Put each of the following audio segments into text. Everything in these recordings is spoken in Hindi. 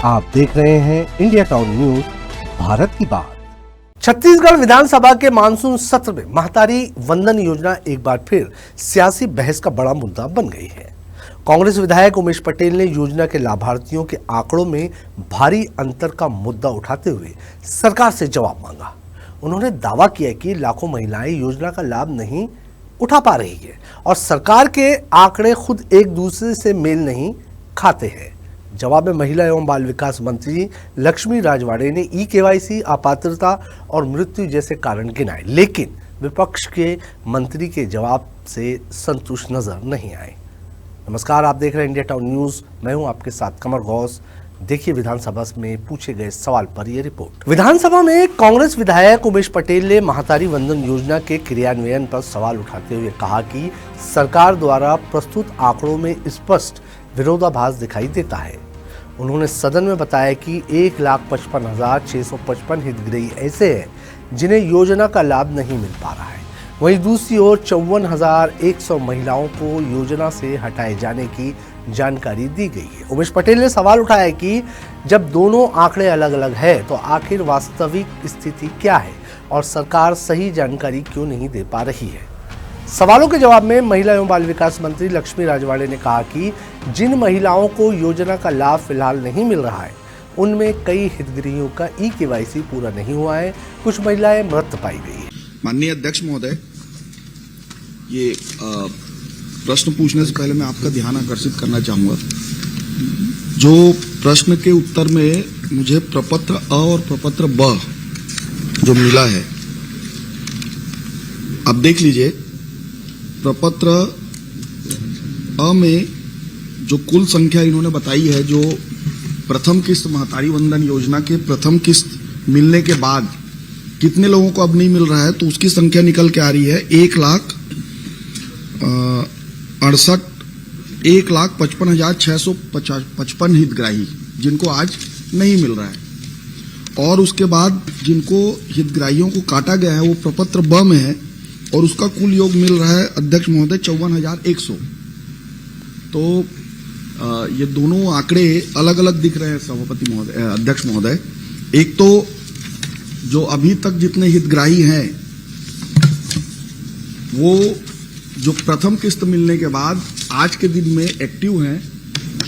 आप देख रहे हैं इंडिया टाउन न्यूज, भारत की बात। छत्तीसगढ़ विधानसभा के मानसून सत्र में महतारी वंदन योजना एक बार फिर सियासी बहस का बड़ा मुद्दा बन गई है। कांग्रेस विधायक उमेश पटेल ने योजना के लाभार्थियों के आंकड़ों में भारी अंतर का मुद्दा उठाते हुए सरकार से जवाब मांगा। उन्होंने दावा किया कि लाखों महिलाएं योजना का लाभ नहीं उठा पा रही है और सरकार के आंकड़े खुद एक दूसरे से मेल नहीं खाते हैं। जवाब में महिला एवं बाल विकास मंत्री लक्ष्मी राजवाड़े ने ई-केवाईसी, अपात्रता और मृत्यु जैसे कारण गिनाए, लेकिन विपक्ष के मंत्री के जवाब से संतुष्ट नजर नहीं आए। नमस्कार, आप देख रहे हैं इंडिया टाउन न्यूज। मैं हूं आपके साथ कमर गौस। देखिए विधानसभा में पूछे गए सवाल पर यह रिपोर्ट। विधानसभा में कांग्रेस विधायक उमेश पटेल ने महतारी वंदन योजना के क्रियान्वयन पर सवाल उठाते हुए कहा कि सरकार द्वारा प्रस्तुत आंकड़ों में स्पष्ट विरोधाभास दिखाई देता है। उन्होंने सदन में बताया कि 1,55,655 हितग्राही ऐसे हैं जिन्हें योजना का लाभ नहीं मिल पा रहा है। वहीं दूसरी ओर 54,100 महिलाओं को योजना से हटाए जाने की जानकारी दी गई है। उमेश पटेल ने सवाल उठाया कि जब दोनों आंकड़े अलग अलग है तो आखिर वास्तविक स्थिति क्या है और सरकार सही जानकारी क्यों नहीं दे पा रही है। सवालों के जवाब में महिला एवं बाल विकास मंत्री लक्ष्मी राजवाड़े ने कहा कि जिन महिलाओं को योजना का लाभ फिलहाल नहीं मिल रहा है उनमें कई हितग्राहियों का ई-केवाईसी पूरा नहीं हुआ है। कुछ महिलाएं मृत पाई गई है। माननीय अध्यक्ष महोदय, ये प्रश्न पूछने से पहले मैं आपका ध्यान आकर्षित करना चाहूंगा। जो प्रश्न के उत्तर में मुझे प्रपत्र अ और प्रपत्र ब जो मिला है, अब देख लीजिए। प्रपत्र अ में जो कुल संख्या इन्होंने बताई है, जो प्रथम किस्त महतारी वंदन योजना के प्रथम किस्त मिलने के बाद कितने लोगों को अब नहीं मिल रहा है, तो उसकी संख्या निकल के आ रही है 1,55,655 हितग्राही जिनको आज नहीं मिल रहा है। और उसके बाद जिनको हितग्राहियों को काटा गया है वो प्रपत्र ब में है और उसका कुल योग मिल रहा है अध्यक्ष महोदय 54,100। तो ये दोनों आंकड़े अलग अलग दिख रहे हैं सभापति महोदय, अध्यक्ष महोदय। एक तो जो अभी तक जितने हितग्राही हैं वो जो प्रथम किस्त मिलने के बाद आज के दिन में एक्टिव हैं,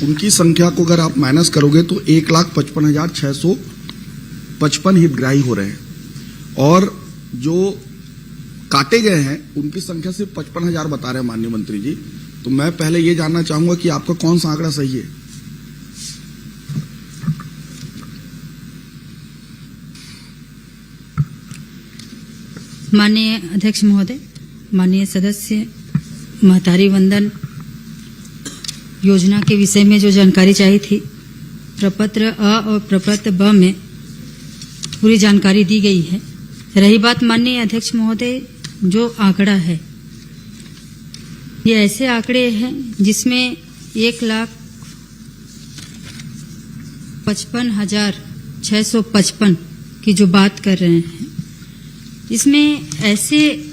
उनकी संख्या को अगर आप माइनस करोगे तो 1,55,655 हितग्राही हो रहे हैं और जो काटे गए हैं उनकी संख्या सिर्फ 55,000 बता रहे हैं माननीय मंत्री जी। तो मैं पहले ये जानना चाहूंगा कि आपका कौन सा आंकड़ा सही है। माननीय अध्यक्ष महोदय, माननीय सदस्य, महतारी वंदन योजना के विषय में जो जानकारी चाहिए थी, प्रपत्र अ और प्रपत्र ब में पूरी जानकारी दी गई है। रही बात माननीय अध्यक्ष महोदय, जो आंकड़ा है ये ऐसे आंकड़े हैं जिसमें 1,55,655 की जो बात कर रहे हैं, इसमें ऐसे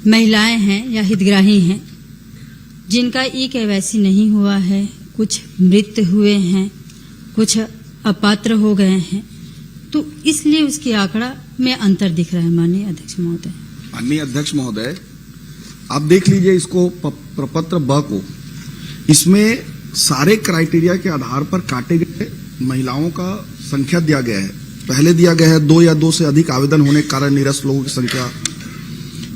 महिलाएं हैं या हितग्राही हैं जिनका ई-केवाईसी नहीं हुआ है, कुछ मृत हुए हैं, कुछ अपात्र हो गए हैं, तो इसलिए उसकी आंकड़ा में अंतर दिख रहा है। माननीय अध्यक्ष महोदय, माननीय अध्यक्ष महोदय, आप देख लीजिए इसको प्रपत्र ब को। इसमें सारे क्राइटेरिया के आधार पर काटे गए महिलाओं का संख्या दिया गया है। पहले दिया गया है 2 या 2 से अधिक आवेदन होने के कारण निरस्त लोगों की संख्या,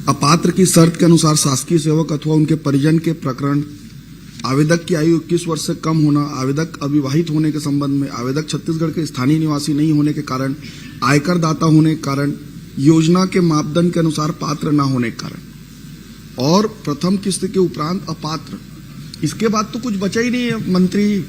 अपात्र की शर्त के अनुसार शासकीय सेवक अथवा उनके परिजन के प्रकरण, आवेदक की आयु 21 वर्ष से कम होना, आवेदक अविवाहित होने के संबंध में, आवेदक छत्तीसगढ़ के स्थानीय निवासी नहीं होने के कारण, आयकर दाता होने के कारण, योजना के मापदंड के अनुसार पात्र न होने के कारण और प्रथम किस्त के उपरांत अपात्र। इसके बाद तो कुछ बचा ही नहीं है मंत्री,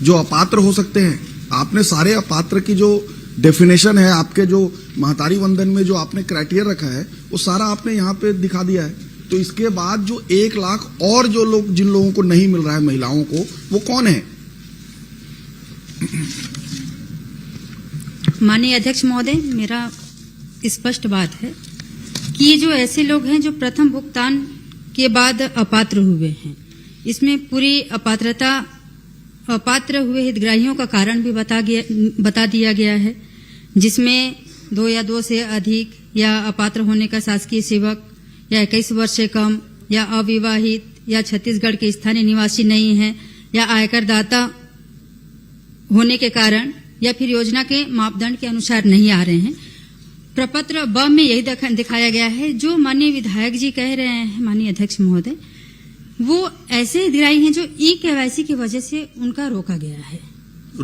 जो अपात्र हो सकते हैं। आपने सारे अपात्र की जो डेफिनेशन है, आपके जो महतारी वंदन में जो आपने क्राइटेरिया रखा है, वो सारा आपने यहाँ पे दिखा दिया है। तो इसके बाद जो 1 लाख और जो लोग, जिन लोगों को नहीं मिल रहा है महिलाओं को, वो कौन है? माननीय अध्यक्ष महोदय, मेरा स्पष्ट बात है कि ये जो ऐसे लोग हैं जो प्रथम भुगतान के बाद अपात्र हुए हैं, इसमें पूरी अपात्र हुए हितग्राहियों का कारण भी बता दिया गया है, जिसमें 2 या 2 से अधिक या अपात्र होने का शासकीय सेवक या 21 वर्ष से कम या अविवाहित या छत्तीसगढ़ के स्थानीय निवासी नहीं है या आयकर दाता होने के कारण या फिर योजना के मापदंड के अनुसार नहीं आ रहे हैं। प्रपत्र ब में यही दिखाया गया है। जो माननीय विधायक जी कह रहे हैं, माननीय अध्यक्ष महोदय, वो ऐसे हितग्राही हैं जो ई-केवाईसी की वजह से उनका रोका गया है,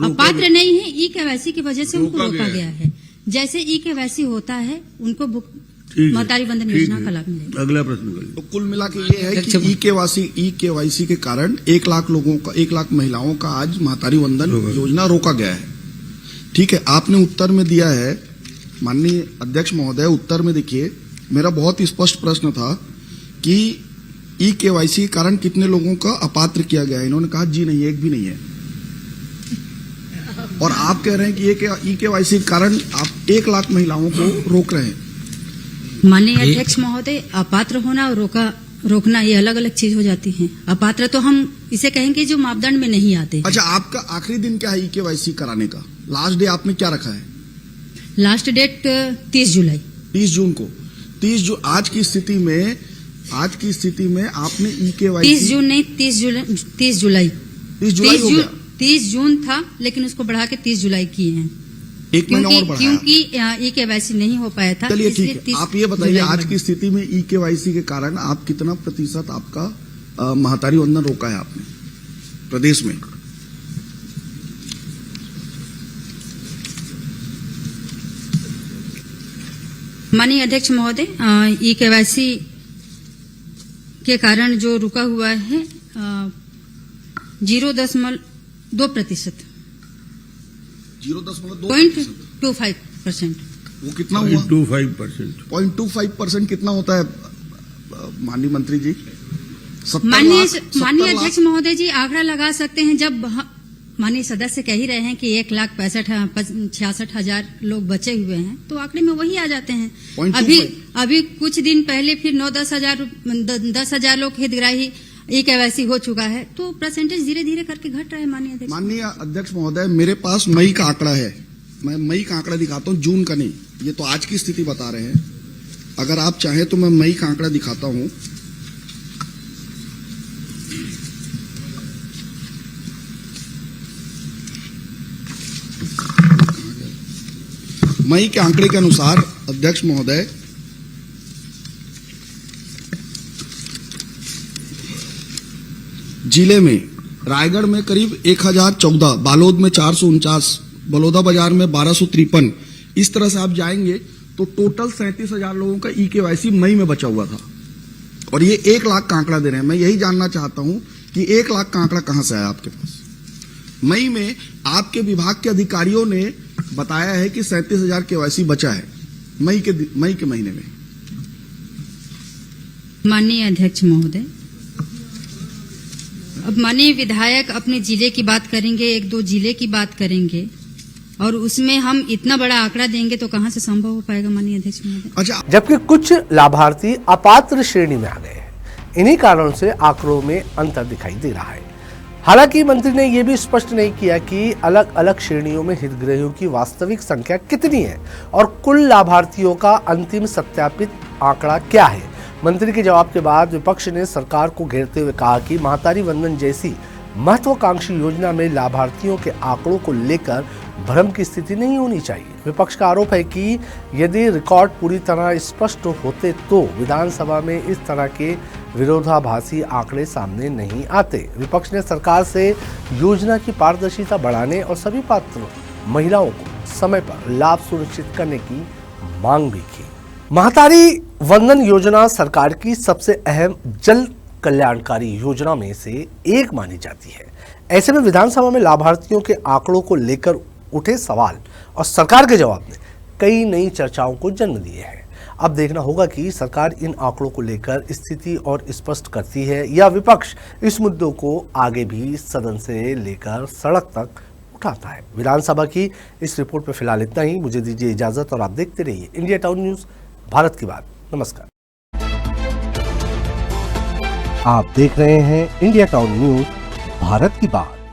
अपात्र नहीं है, ई-केवाईसी की वजह से उनको रोका गया है। जैसे ई-केवाईसी होता है उनको महतारी वंदन योजना का लाभ मिलेगा। अगला प्रश्न करिए। तो कुल मिला के ये है कि ई-केवाईसी के कारण 1 लाख लोगों का, 1 लाख महिलाओं का आज महतारी वंदन योजना रोका गया है। ठीक है, आपने उत्तर में दिया है माननीय अध्यक्ष महोदय, उत्तर में देखिए मेरा बहुत ही स्पष्ट प्रश्न था कि ई-केवाईसी के कारण कितने लोगों का अपात्र किया गया है। इन्होंने कहा जी नहीं, एक भी नहीं है। और आप कह रहे हैं कि ई-केवाईसी के कारण आप 1 लाख महिलाओं को रोक रहे हैं। माननीय अध्यक्ष महोदय, अपात्र होना और रोकना ये अलग अलग चीज हो जाती है। अपात्र तो हम इसे कहेंगे जो मापदंड में नहीं आते। अच्छा, आपका आखिरी दिन क्या है ई-केवाईसी कराने का? लास्ट डे आपने क्या रखा है? लास्ट डेट 30 जुलाई। 30 जून को। 30 जून आज की स्थिति में आपने ई-केवाईसी 30 जून नहीं, 30 जुलाई 30 जुलाई हो गया। 30 जून था, लेकिन उसको बढ़ा के 30 जुलाई किए हैं। 1 महीना और बढ़ाया। क्योंकि ई-केवाईसी नहीं हो पाया था। चलिए ठीक है, आप ये बताइए आज की स्थिति में ई-केवाईसी के कारण आप कितना प्रतिशत आपका महतारी वंदन रोका है आपने प्रदेश में? माननीय अध्यक्ष महोदय, ई-केवाईसी के कारण जो रुका हुआ है 0.2%। 0.25%। वो कितना हुआ? 0.25%। 0.25% कितना होता है माननीय मंत्री जी? माननीय अध्यक्ष महोदय जी, आंकड़ा लगा सकते हैं। जब माननीय सदस्य कह ही रहे हैं कि 1,66,000 लोग बचे हुए हैं, तो आंकड़े में वही आ जाते हैं। अभी कुछ दिन पहले फिर 9-10,000 लोग हितग्राही ई-केवाईसी हो चुका है, तो परसेंटेज धीरे धीरे करके घट रहा है। माननीय अध्यक्ष महोदय, मेरे पास मई का आंकड़ा है, मैं मई का आंकड़ा दिखाता हूँ, जून का नहीं। ये तो आज की स्थिति बता रहे हैं। अगर आप चाहें तो मैं मई का आंकड़ा दिखाता हूँ। मई के आंकड़े के अनुसार अध्यक्ष महोदय, जिले में रायगढ़ में करीब 1014, बालोद में 449, बलौदा बाजार में 1253, इस तरह से आप जाएंगे तो टोटल 37,000 लोगों का ई-केवाईसी मई में बचा हुआ था। और ये 1 लाख का आंकड़ा दे रहे हैं। मैं यही जानना चाहता हूं कि 1 लाख का आंकड़ा कहां से आया आपके पास? मई में आपके विभाग के अधिकारियों ने बताया है कि 37,000 केवाईसी बचा है मई के महीने में। माननीय अध्यक्ष महोदय, अब माननीय विधायक अपने जिले की बात करेंगे, 1-2 जिले की बात करेंगे, और उसमें हम इतना बड़ा आंकड़ा देंगे तो कहां से संभव हो पाएगा माननीय अध्यक्ष महोदय? अच्छा, जबकि कुछ लाभार्थी अपात्र श्रेणी में आ गए हैं। इन्हीं कारणों से आंकड़ों में अंतर दिखाई दे रहा है। हालांकि मंत्री ने यह भी स्पष्ट नहीं किया कि अलग अलग श्रेणियों में हितग्राहियों की वास्तविक संख्या कितनी है और कुल लाभार्थियों का अंतिम सत्यापित आंकड़ा क्या है। मंत्री के जवाब के बाद विपक्ष ने सरकार को घेरते हुए कहा कि महतारी वंदन जैसी महत्वाकांक्षी योजना में लाभार्थियों के आंकड़ों को लेकर भ्रम की स्थिति नहीं होनी चाहिए। विपक्ष का आरोप है कि यदि रिकॉर्ड पूरी तरह स्पष्ट होते तो विधानसभा में इस तरह के विरोधाभासी आंकड़े सामने नहीं आते। विपक्ष ने सरकार से योजना की पारदर्शिता बढ़ाने और सभी पात्र महिलाओं को समय पर लाभ सुनिश्चित करने की मांग भी की। महतारी वंदन योजना सरकार की सबसे अहम जन कल्याणकारी योजना में से एक मानी जाती है। ऐसे में विधानसभा में लाभार्थियों के आंकड़ों को लेकर उठे सवाल और सरकार के जवाब ने कई नई चर्चाओं को जन्म दिए हैं। अब देखना होगा कि सरकार इन आंकड़ों को लेकर स्थिति और स्पष्ट करती है या विपक्ष इस मुद्दों को आगे भी सदन से लेकर सड़क तक उठाता है। विधानसभा की इस रिपोर्ट पर फिलहाल इतना ही। मुझे दीजिए इजाजत और आप देखते रहिए इंडिया टाउन न्यूज़, भारत की बात। नमस्कार। आप देख रहे हैं इंडिया टाउन न्यूज, भारत की बात।